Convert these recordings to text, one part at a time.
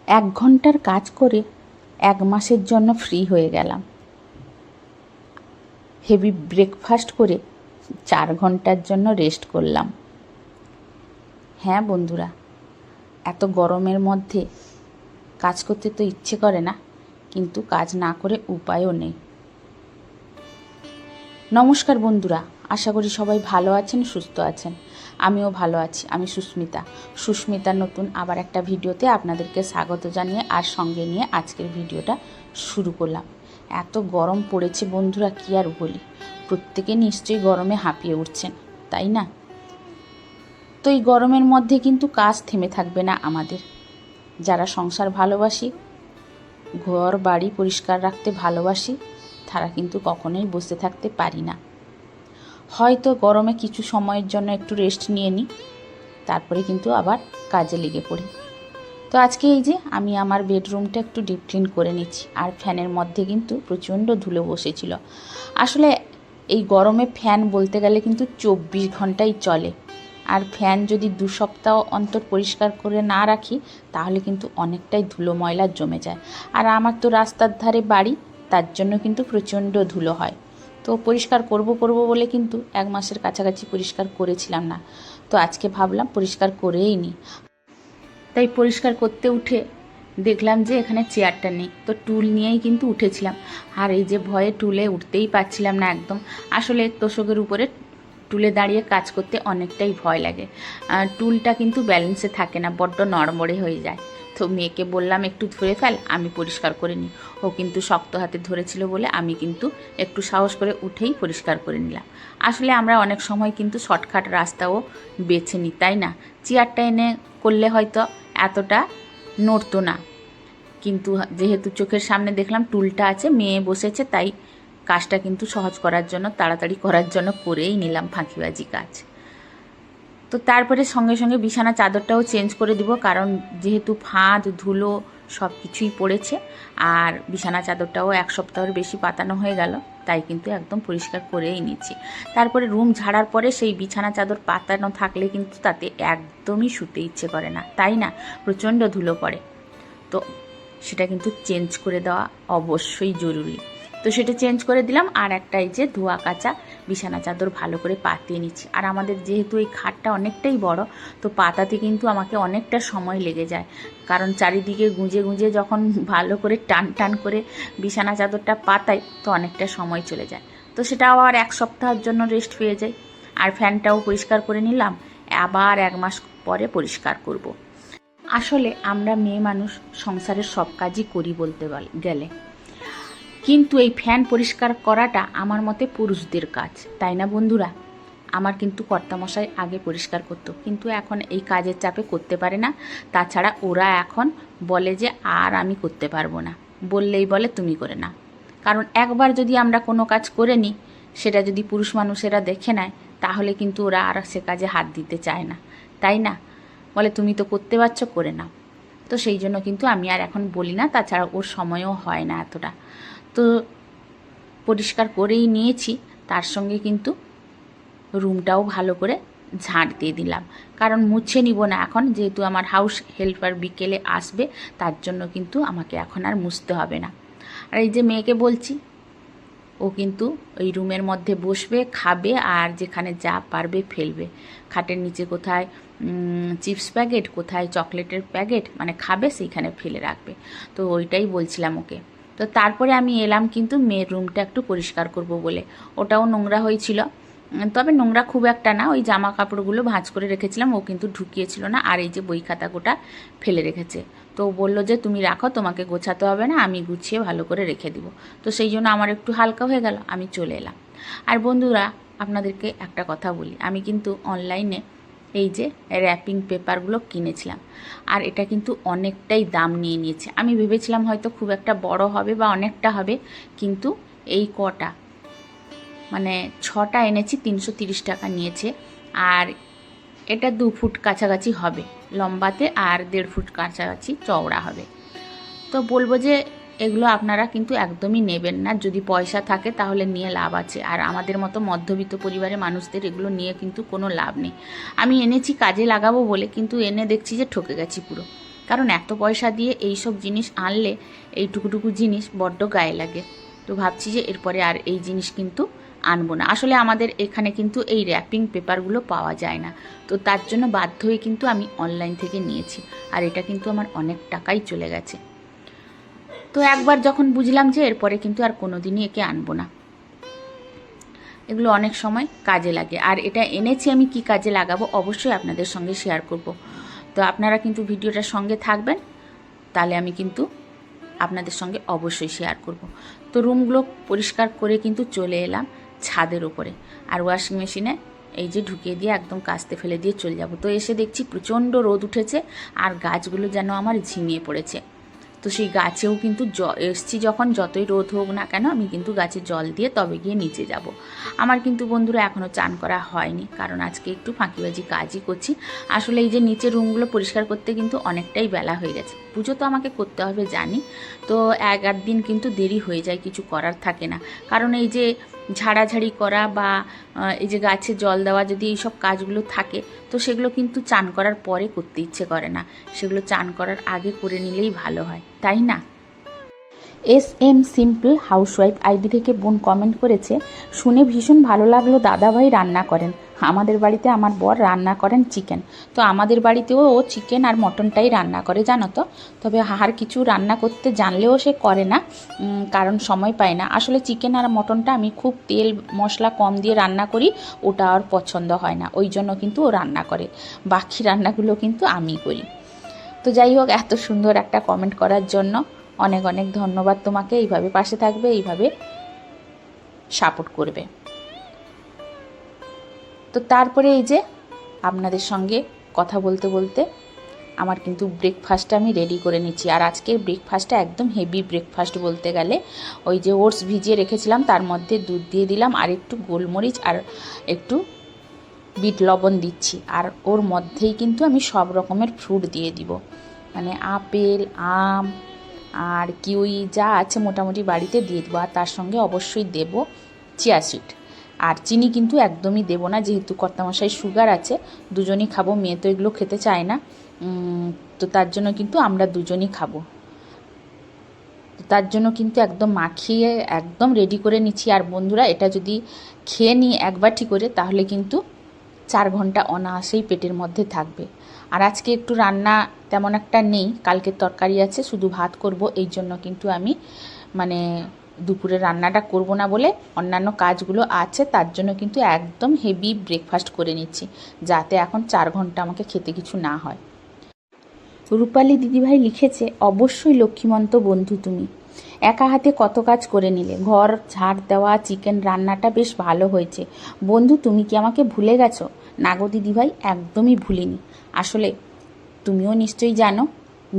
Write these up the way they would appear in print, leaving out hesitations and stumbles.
1 ঘন্টার কাজ করে 1 মাসের জন্য ফ্রি হয়ে গেলাম। হেভি ব্রেকফাস্ট করে 4 ঘন্টার জন্য রেস্ট করলাম। হ্যাঁ বন্ধুরা, এত গরমের মধ্যে কাজ করতে তো ইচ্ছে করে না, কিন্তু কাজ না করে উপায়ও নেই। নমস্কার বন্ধুরা, আশা করি সবাই ভালো আছেন, সুস্থ আছেন। আমিও ভালো আছি। আমি সুস্মিতার নতুন আবার একটা ভিডিওতে আপনাদেরকে স্বাগত জানিয়ে আর সঙ্গে নিয়ে আজকের ভিডিওটা শুরু করলাম। এত গরম পড়েছে বন্ধুরা, কি আর বলি। প্রত্যেকে নিশ্চয়ই গরমে হাঁপিয়ে উঠছেন, তাই না? তো এই গরমের মধ্যে কিন্তু কাজ থেমে থাকবে না আমাদের। যারা সংসার ভালোবাসি, ঘর বাড়ি পরিষ্কার রাখতে ভালোবাসি, তারা কিন্তু কখনোই বসে থাকতে পারি না। হয়তো গরমে কিছু সময়ের জন্য একটু রেস্ট নিয়ে নিই, তারপরে কিন্তু আবার কাজে লেগে পড়ি। তো আজকে এই যে আমি আমার বেডরুমটা একটু ডিপ ক্লিন করে নিচ্ছি। আর ফ্যানের মধ্যে কিন্তু প্রচণ্ড ধুলো বসেছিল। আসলে এই গরমে ফ্যান বলতে গেলে কিন্তু 24 ঘন্টাই চলে। আর ফ্যান যদি 2 সপ্তাহ অন্তর পরিষ্কার করে না রাখি, তাহলে কিন্তু অনেকটাই ধুলো ময়লা জমে যায়। আর আমার তো রাস্তার ধারে বাড়ি, তার জন্য কিন্তু প্রচণ্ড ধুলো হয়। তো পরিষ্কার করব বলে কিন্তু 1 মাসের কাছাকাছি পরিষ্কার করেছিলাম না। তো আজকে ভাবলাম পরিষ্কার করেই নিই। তাই পরিষ্কার করতে উঠে দেখলাম যে এখানে চেয়ারটা নেই। তো টুল নিয়েই কিন্তু উঠেছিলাম। আর এই যে ভয়ে টুলে উঠতেই পারছিলাম না একদম। আসলে তোশকের উপরে টুলে দাঁড়িয়ে কাজ করতে অনেকটাই ভয় লাগে। টুলটা কিন্তু ব্যালেন্সে থাকে না, বড্ড নড়বড়ে হয়ে যায়। তো মেয়েকে বললাম একটু ধরে ফেল, আমি পরিষ্কার করে নিই। ও কিন্তু শক্ত হাতে ধরেছিল বলে আমি কিন্তু একটু সাহস করে উঠেই পরিষ্কার করে নিলাম। আসলে আমরা অনেক সময় কিন্তু শর্টকাট রাস্তাও বেছে নিই, তাই না? চেয়ারটা এনে করলে হয়তো এতটা নড়তো না, কিন্তু যেহেতু চোখের সামনে দেখলাম টুলটা আছে, মেয়ে বসেছে, তাই কাজটা কিন্তু সহজ করার জন্য, তাড়াতাড়ি করার জন্য করেই নিলাম ফাঁকিবাজি কাজ। তো তারপরে সঙ্গে সঙ্গে বিছানা চাদরটাও চেঞ্জ করে দিব, কারণ যেহেতু ফাঁদ ধুলো সব কিছুই পড়েছে। আর বিছানা চাদরটাও 1 সপ্তাহের বেশি পাতানো হয়ে গেল, তাই কিন্তু একদম পরিষ্কার করেই নিচ্ছি। তারপরে রুম ঝাড়ার পরে সেই বিছানা চাদর পাতানো থাকলে কিন্তু তাতে একদমই শুতে ইচ্ছে করে না, তাই না? প্রচণ্ড ধুলো পড়ে। তো সেটা কিন্তু চেঞ্জ করে দেওয়া অবশ্যই জরুরি। তো সেটা চেঞ্জ করে দিলাম। আর একটা এই যে ধোয়া কাচা বিছানা চাদর ভালো করে পাতিয়ে নিচ্ছি। আর আমাদের যেহেতু এই খাটটা অনেকটাই বড়, তো পাতাতে কিন্তু আমাকে অনেকটা সময় লেগে যায়, কারণ চারিদিকে গুঁজে গুঁজে যখন ভালো করে টান টান করে বিছানা চাদরটা পাতাই, তো অনেকটা সময় চলে যায়। তো সেটা আবার 1 সপ্তাহের জন্য রেস্ট পেয়ে যায়। আর ফ্যানটাও পরিষ্কার করে নিলাম, আবার 1 মাস পরে পরিষ্কার করব। আসলে আমরা মেয়ে মানুষ সংসারের সব কাজই করি বলতে গেলে, কিন্তু এই ফ্যান পরিষ্কার করাটা আমার মতে পুরুষদের কাজ, তাই না বন্ধুরা? আমার কিন্তু কর্তামশাই আগে পরিষ্কার করতো, কিন্তু এখন এই কাজের চাপে করতে পারে না। তাছাড়া ওরা এখন বলে যে আর আমি করতে পারবো না, বললেই বলে তুমি করে না। কারণ একবার যদি আমরা কোনো কাজ করে নিই, সেটা যদি পুরুষ মানুষেরা দেখে নেয়, তাহলে কিন্তু ওরা আর সে কাজে হাত দিতে চায় না, তাই না? বলে তুমি তো করতে পারছো, করে নাও। তো সেই জন্য কিন্তু আমি আর এখন বলি না। তাছাড়া ওর সময়ও হয় না এতটা। তো পরিষ্কার করেই নিয়েছি, তার সঙ্গে কিন্তু রুমটাও ভালো করে ঝাঁট দিয়ে দিলাম। কারণ মুছে নিব না এখন, যেহেতু আমার হাউস হেল্পার বিকেলে আসবে, তার জন্য কিন্তু আমাকে এখন আর মুছতে হবে না। আর এই যে মেয়েকে বলছি, ও কিন্তু ওই রুমের মধ্যে বসবে, খাবে, আর যেখানে যা পারবে ফেলবে। খাটের নিচে কোথায় চিপস প্যাকেট, কোথায় চকলেটের প্যাকেট মানে খাবে, সেইখানে ফেলে রাখবে। তো ওইটাই বলছিলাম ওকে। তো তারপরে আমি এলাম কিন্তু মেয়ের রুমটা একটু পরিষ্কার করব বলে। ওটাও নোংরা হয়েছিল, তবে নোংরা খুব একটা না। ওই জামা কাপড়গুলো ভাঁজ করে রেখেছিলাম, ও কিন্তু ঢুকিয়েছিল না। আর এই যে বই খাতা গোটা ফেলে রেখেছে। তো বলল যে তুমি রাখো, তোমাকে গোছাতে হবে না, আমি গুছিয়ে ভালো করে রেখে দিব। তো সেই জন্য আমার একটু হালকা হয়ে গেল, আমি চলে এলাম। আর বন্ধুরা, আপনাদেরকে একটা কথা বলি, আমি কিন্তু অনলাইনে এই যে র্যাপিং পেপারগুলো কিনেছিলাম। আর এটা কিন্তু অনেকটাই দাম নিয়ে নিয়েছে। আমি ভেবেছিলাম হয়তো খুব একটা বড় হবে বা অনেকটা হবে, কিন্তু এই কটা মানে 6টা এনেছি, 330 টাকা নিয়েছে। আর এটা 2 ফুট কাছাকাছি হবে লম্বাতে, আর 1.5 ফুট কাছাকাছি চওড়া হবে। তো বলবো যে এগুলো আপনারা কিন্তু একদমই নেবেন না। যদি পয়সা থাকে তাহলে নিয়ে লাভ আছে, আর আমাদের মতো মধ্যবিত্ত পরিবারের মানুষদের এগুলো নিয়ে কিন্তু কোনো লাভ নেই। আমি এনেছি কাজে লাগাবো বলে, কিন্তু এনে দেখছি যে ঠকে গেছি পুরো। কারণ এত পয়সা দিয়ে এই সব জিনিস আনলে এইটুকুটুকু জিনিস বড্ড গায়ে লাগে। তো ভাবছি যে এরপরে আর এই জিনিস কিন্তু আনবো না। আসলে আমাদের এখানে কিন্তু এই র্যাপিং পেপারগুলো পাওয়া যায় না, তো তার জন্য বাধ্য হয়ে কিন্তু আমি অনলাইন থেকে নিয়েছি। আর এটা কিন্তু আমার অনেক টাকাই চলে গেছে। তো একবার যখন বুঝলাম যে এরপরে কিন্তু আর কোনো দিনই একে আনবো না। এগুলো অনেক সময় কাজে লাগে, আর এটা এনেছি আমি কি কাজে লাগাবো অবশ্যই আপনাদের সঙ্গে শেয়ার করব। তো আপনারা কিন্তু ভিডিওটার সঙ্গে থাকবেন, তাহলে আমি কিন্তু আপনাদের সঙ্গে অবশ্যই শেয়ার করব। তো রুমগুলো পরিষ্কার করে কিন্তু চলে এলাম ছাদের উপরে, আর ওয়াশিং মেশিনে এই যে ঢুকিয়ে দিয়ে একদম কাস্তে ফেলে দিয়ে চলে যাব। তো এসে দেখছি প্রচণ্ড রোদ উঠেছে, আর গাছগুলো যেন আমার ঝিমিয়ে পড়েছে। তো সেই গাছেও কিন্তু এসছি যখন, যতই রোদ হোক না কেন আমি কিন্তু গাছে জল দিয়ে তবে গিয়ে নিচে যাব। আমার কিন্তু বন্ধুরা এখনও চান করা হয়নি, কারণ আজকে একটু ফাঁকিবাজি কাজই করছি। আসলে এই যে নিচের রুমগুলো পরিষ্কার করতে কিন্তু অনেকটাই বেলা হয়ে গেছে। পুজো তো আমাকে করতে হবে জানি, তো এক আধ দিন কিন্তু দেরি হয়ে যায়, কিছু করার থাকে না। কারণ এই যে ঝাড়াঝাড়ি করা বা এই যে গাছে জল দেওয়া, যদি এইসব কাজগুলো থাকে তো সেগুলো কিন্তু চান করার পরে করতে ইচ্ছে করে না, সেগুলো চান করার আগে করে নিলেই ভালো হয়, তাই না? SM সিম্পল হাউসওয়াইফ আইডি থেকে বোন কমেন্ট করেছে, শুনে ভীষণ ভালো লাগলো, দাদাভাই রান্না করেন। আমাদের বাড়িতে আমার বর রান্না করেন চিকেন। তো আমাদের বাড়িতেও ও চিকেন আর মটনটাই রান্না করে জানো তো। তবে আর কিছু রান্না করতে জানলেও সে করে না, কারণ সময় পায় না। আসলে চিকেন আর মটনটা আমি খুব তেল মশলা কম দিয়ে রান্না করি, ওটা আর পছন্দ হয় না, ওই জন্য কিন্তু ও রান্না করে। বাকি রান্নাগুলো কিন্তু আমি করি। তো যাই হোক, এত সুন্দর একটা কমেন্ট করার জন্য অনেক অনেক ধন্যবাদ তোমাকে। এইভাবে পাশে থাকবে, এইভাবে সাপোর্ট করবে। তো তারপরে এই যে আপনাদের সঙ্গে কথা বলতে বলতে আমার কিন্তু ব্রেকফাস্টটা আমি রেডি করে নিচ্ছি। আর আজকের ব্রেকফাস্টটা একদম হেভি ব্রেকফাস্ট বলতে গেলে। ওই যে ওটস ভিজিয়ে রেখেছিলাম, তার মধ্যে দুধ দিয়ে দিলাম, আর একটু গোলমরিচ আর একটু বিট লবণ দিচ্ছি। আর ওর মধ্যেই কিন্তু আমি সব রকমের ফ্রুট দিয়ে দিব, মানে আপেল, আম আর কিউই যা আছে মোটামুটি বাড়িতে দিয়ে দেবো। আর তার সঙ্গে অবশ্যই দেব চিয়া সিড। আর চিনি কিন্তু একদমই দেবো না, যেহেতু কর্তামশাই সুগার আছে, দুজনই খাবো, মেয়ে তো এগুলো খেতে চায় না। তো তার জন্য কিন্তু আমরা দুজনই খাবো, তার জন্য কিন্তু একদম মাখিয়ে একদম রেডি করে নিচ্ছি। আর বন্ধুরা, এটা যদি খেয়ে নিই একবারটি করে, তাহলে কিন্তু 4 ঘন্টা অনায়াসেই পেটের মধ্যে থাকবে। আর আজকে একটু রান্না তেমন একটা নেই, কালকের তরকারি আছে, শুধু ভাত করব। এই জন্য কিন্তু আমি মানে দুপুরে রান্নাটা করব না বলে অন্যান্য কাজগুলো আছে, তার জন্য কিন্তু একদম হেভি ব্রেকফাস্ট করে নিচ্ছি, যাতে এখন 4 ঘন্টা আমাকে খেতে কিছু না হয়। রূপালী দিদিভাই লিখেছে, অবশ্যই লক্ষ্মীমন্ত বন্ধু তুমি, একা হাতে কত কাজ করে নিলে, ঘর ঝাড় দেওয়া, চিকেন রান্নাটা বেশ ভালো হয়েছে। বন্ধু তুমি কি আমাকে ভুলে গেছো? না গো দিদিভাই, একদমই ভুলিনি। আসলে তুমিও নিশ্চয়ই জানো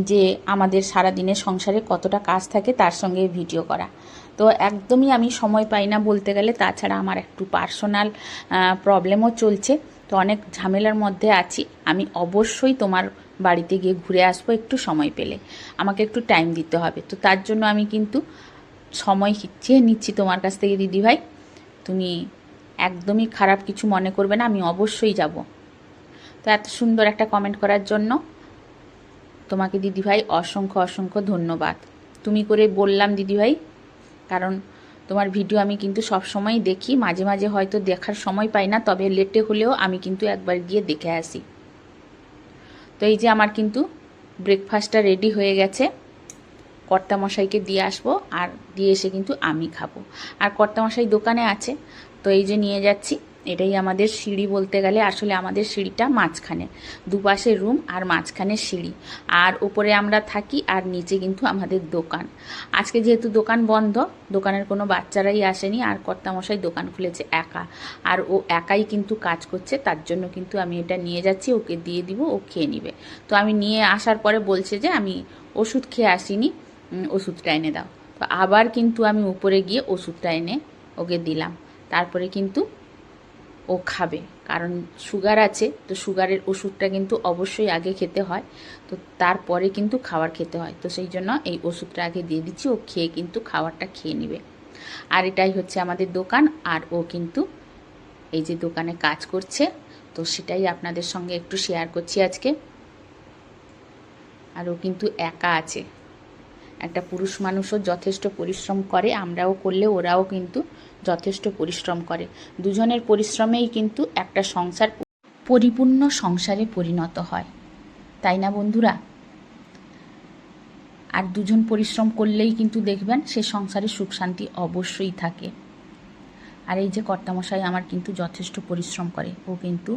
যে আমাদের সারাদিনের সংসারে কতটা কাজ থাকে, তার সঙ্গে ভিডিও করা। তো একদমই আমি সময় পাই না বলতে গেলে। তাছাড়া আমার একটু পার্সোনাল প্রবলেমও চলছে, তো অনেক ঝামেলার মধ্যে আছি। আমি অবশ্যই তোমার বাড়িতে গিয়ে ঘুরে আসবো একটু সময় পেলে, আমাকে একটু টাইম দিতে হবে। তো তার জন্য আমি কিন্তু সময় চেয়ে নিচ্ছি তোমার কাছ থেকে দিদিভাই, তুমি একদমই খারাপ কিছু মনে করবে না, আমি অবশ্যই যাব। তো এত সুন্দর একটা কমেন্ট করার জন্য তোমাকে দিদিভাই অসংখ্য অসংখ্য ধন্যবাদ। তুমি করে বললাম দিদিভাই, কারণ তোমার ভিডিও আমি কিন্তু সব সময়ই দেখি, মাঝে মাঝে হয়তো দেখার সময় পাই না, তবে লেটে হলেও আমি কিন্তু একবার গিয়ে দেখে আসি। তো এই যে আমার কিন্তু ব্রেকফাস্টটা রেডি হয়ে গেছে, কর্তামশাইকে দিয়ে আসবো, আর দিয়ে এসে কিন্তু আমি খাবো। আর কর্তামশাই দোকানে আছে, তো এই যে নিয়ে যাচ্ছি। এটাই আমাদের সিঁড়ি বলতে গেলে, আসলে আমাদের সিঁড়িটা মাঝখানে, দুপাশে রুম আর মাঝখানে সিঁড়ি। আর উপরে আমরা থাকি, আর নিচে কিন্তু আমাদের দোকান। আজকে যেহেতু দোকান বন্ধ, দোকানের কোনো বাচ্চারাই আসেনি, আর কর্তামশাই দোকান খুলেছে একা, আর ও একাই কিন্তু কাজ করছে, তার জন্য কিন্তু আমি এটা নিয়ে যাচ্ছি, ওকে দিয়ে দিব, ও খেয়ে নিবে। তো আমি নিয়ে আসার পরে বলছে যে আমি ওষুধ খেয়ে আসিনি, ওষুধটা এনে দাও। তো আবার কিন্তু আমি উপরে গিয়ে ওষুধটা এনে ওকে দিলাম, তারপরে কিন্তু ও খাবে। কারণ সুগার আছে, তো সুগারের ওষুধটা কিন্তু অবশ্যই আগে খেতে হয়, তো তারপরে কিন্তু খাবার খেতে হয়। তো সেই জন্য এই ওষুধটা আগে দিয়ে দিচ্ছি, ও খেয়ে কিন্তু খাবারটা খেয়ে নেবে। আর এটাই হচ্ছে আমাদের দোকান, আর ও কিন্তু এই যে দোকানে কাজ করছে, তো সেটাই আপনাদের সঙ্গে একটু শেয়ার করছি আজকে। আর ও কিন্তু একা আছে। একটা পুরুষ মানুষও যথেষ্ট পরিশ্রম করে, আমরাও করলে ওরাও কিন্তু যথেষ্ট পরিশ্রম করে। দুজনের পরিশ্রমেই কিন্তু একটা সংসার পরিপূর্ণ সংসারে পরিণত হয়, তাই না বন্ধুরা? আর দুজন পরিশ্রম করলেই কিন্তু দেখবেন সে সংসারে সুখ শান্তি অবশ্যই থাকে। আর এই যে কর্তামশাই আমার কিন্তু যথেষ্ট পরিশ্রম করে, ও কিন্তু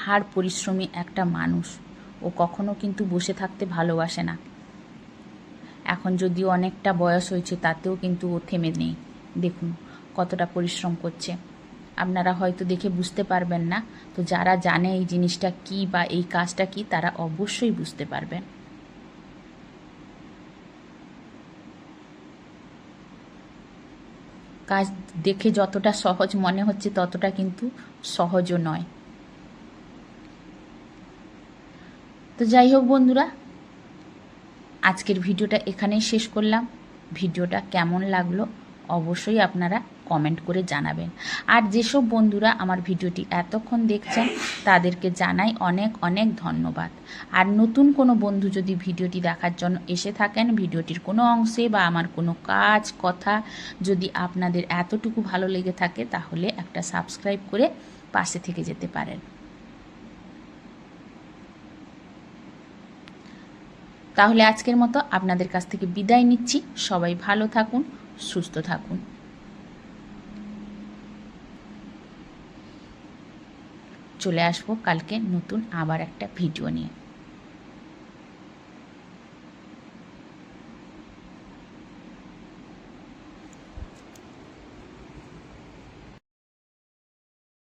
হাড় পরিশ্রমী একটা মানুষ। ও কখনো কিন্তু বসে থাকতে ভালোবাসে না। এখন যদিও অনেকটা বয়স হয়েছে, তাতেও কিন্তু ও থেমে নেই। দেখুন কতটা পরিশ্রম করছে। আপনারা হয়তো দেখে বুঝতে পারবেন না, তো যারা জানে এই জিনিসটা কি বা এই কাজটা কি, তারা অবশ্যই বুঝতে পারবেন। কাজ দেখে যতটা সহজ মনে হচ্ছে ততটা কিন্তু সহজও নয়। তো যাই হোক বন্ধুরা, আজকের ভিডিওটা এখানেই শেষ করলাম। ভিডিওটা কেমন লাগলো অবশ্যই আপনারা কমেন্ট করে জানাবেন। আর যেসব বন্ধুরা আমার ভিডিওটি এতক্ষণ দেখছেন তাদেরকে জানাই অনেক অনেক ধন্যবাদ। আর নতুন কোনো বন্ধু যদি ভিডিওটি দেখার জন্য এসে থাকেন, ভিডিওটির কোনো অংশে বা আমার কোনো কাজ কথা যদি আপনাদের এতটুকু ভালো লেগে থাকে, তাহলে একটা সাবস্ক্রাইব করে পাশে থেকে যেতে পারেন। তাহলে আজকের মতো আপনাদের কাছ থেকে বিদায় নিচ্ছি। সবাই ভালো থাকুন, সুস্থ থাকুন। চলে আসবো কালকে নতুন আবার একটা ভিডিও নিয়ে।